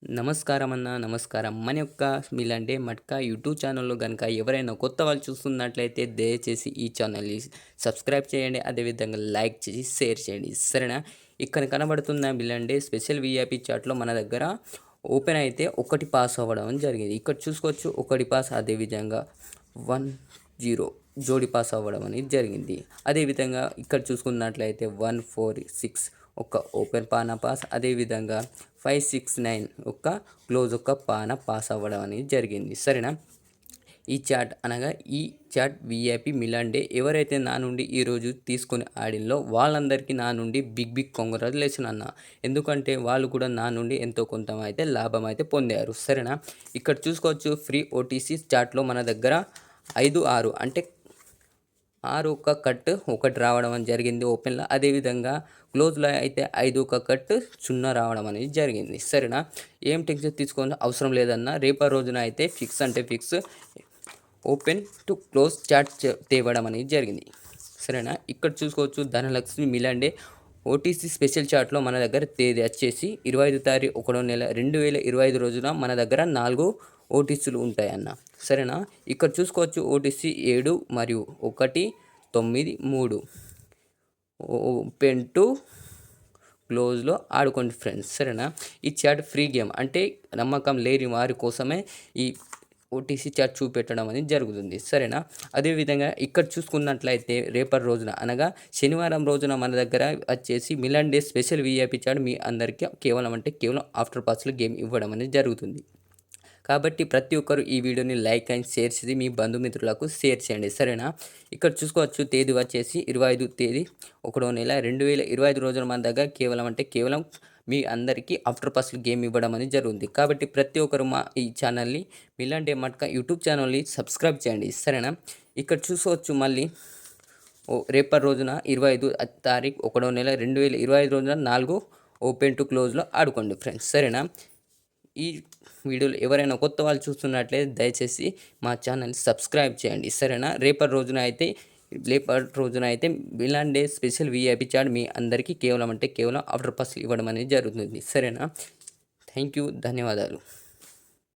నమస్కారం అన్న నమస్కారం. మన యొక్క మీలాంటి మట్కా యూట్యూబ్ ఛానల్‌లో గనుక ఎవరైనా కొత్త వాళ్ళు చూస్తున్నట్లయితే దయచేసి ఈ ఛానల్‌ని సబ్స్క్రైబ్ చేయండి. అదేవిధంగా లైక్ చేసి షేర్ చేయండి. సరేనా? ఇక్కడ కనబడుతున్న మీలాంటి స్పెషల్ వీఐపీ చాట్‌లో మన దగ్గర ఓపెన్ అయితే ఒకటి పాస్ అవ్వడం జరిగింది. ఇక్కడ చూసుకోవచ్చు ఒకటి పాస్ అదేవిధంగా 10 జోడి పాస్ అవ్వడం అనేది జరిగింది. అదేవిధంగా ఇక్కడ చూసుకున్నట్లయితే 146 ఒక ఓపెన్ పానా పాస్ అదేవిధంగా 569 ఒక క్లోజ్ ఒక పాన పాస్ అవ్వడం అనేది జరిగింది. సరేనా? ఈ చాట్ అనగా ఈ చాట్ వీఐపీ మిలాన్ డే ఎవరైతే నా నుండి ఈరోజు తీసుకొని ఆడిల్లో వాళ్ళందరికీ నా నుండి బిగ్ కంగ్రాచులేషన్ అన్న. ఎందుకంటే వాళ్ళు కూడా నా నుండి ఎంతో కొంత అయితే లాభం అయితే పొందారు. సరేనా? ఇక్కడ చూసుకోవచ్చు ఫ్రీ ఓటీసీ చాట్లో మన దగ్గర 5, 6 అంటే 6 ఒక కట్ ఒకటి రావడం అని జరిగింది ఓపెన్‌లో. అదేవిధంగా క్లోజ్‌లో అయితే 5 ఒక కట్ 0 రావడం అనేది జరిగింది. సరేనా? ఏం టెన్షన్ తీసుకోని అవసరం లేదన్న. రేపటి రోజున అయితే ఫిక్స్ అంటే fix open to close chart తేవడం అనేది జరిగింది. సరేనా? ఇక్కడ చూసుకోవచ్చు Dhanalakshmi Milan day OTC special చార్ట్‌లో మన దగ్గర తేదీ వచ్చేసి 25 తారీఖు 1వ నెల 2025 రోజున మన దగ్గర 4 ఓటీసీలు ఉంటాయన్న. సరేనా? ఇక్కడ చూసుకోవచ్చు ఓటీసీ 7 మరియు 1, 9, 3 ఓపెన్ టు క్లోజ్‌లో ఆడుకోండి ఫ్రెండ్స్. సరేనా? ఈ చాట్ ఫ్రీ గేమ్ అంటే నమ్మకం లేని వారి కోసమే ఈ ఓటీసీ చాట్ చూపెట్టడం అనేది జరుగుతుంది. సరేనా? అదేవిధంగా ఇక్కడ చూసుకున్నట్లయితే రేపటి రోజున అనగా శనివారం రోజున మన దగ్గర వచ్చేసి Milan day special VIP chart మీ అందరికీ కేవలం ఆఫ్టర్ పాస్‌లో గేమ్ ఇవ్వడం అనేది జరుగుతుంది. కాబట్టి ప్రతి ఒక్కరు ఈ వీడియోని లైక్ అండ్ షేర్ చేసి మీ బంధుమిత్రులకు షేర్ చేయండి. సరేనా? ఇక్కడ చూసుకోవచ్చు తేదీ వచ్చేసి 25 తేదీ 1వ నెల 2025 రోజున మన దగ్గర కేవలం మీ అందరికీ ఆఫ్టర్ పాస్‌లో గేమ్ ఇవ్వడం అనేది జరుగుతుంది. కాబట్టి ప్రతి ఒక్కరు మా ఈ ఛానల్‌ని మిలాన్ డే మట్కా యూట్యూబ్ ఛానల్‌ని సబ్స్క్రైబ్ చేయండి. సరేనా? ఇక్కడ చూసుకోవచ్చు మళ్ళీ రేపటి రోజున 25 తారీఖు 1వ నెల 2025 రోజున 4 ఓపెన్ టు క్లోజ్‌లో ఆడుకోండి ఫ్రెండ్స్. సరేనా? ఈ వీడియోలో ఎవరైనా కొత్త వాళ్ళు చూస్తున్నట్లయితే దయచేసి మా ఛానల్ని సబ్స్క్రైబ్ చేయండి. సరేనా? రేపటి రోజున అయితే Milan day special VIP chart మీ అందరికీ కేవలం ఆఫ్టర్ పాస్ ఇవ్వడం అనేది జరుగుతుంది. సరేనా? Thank you. ధన్యవాదాలు.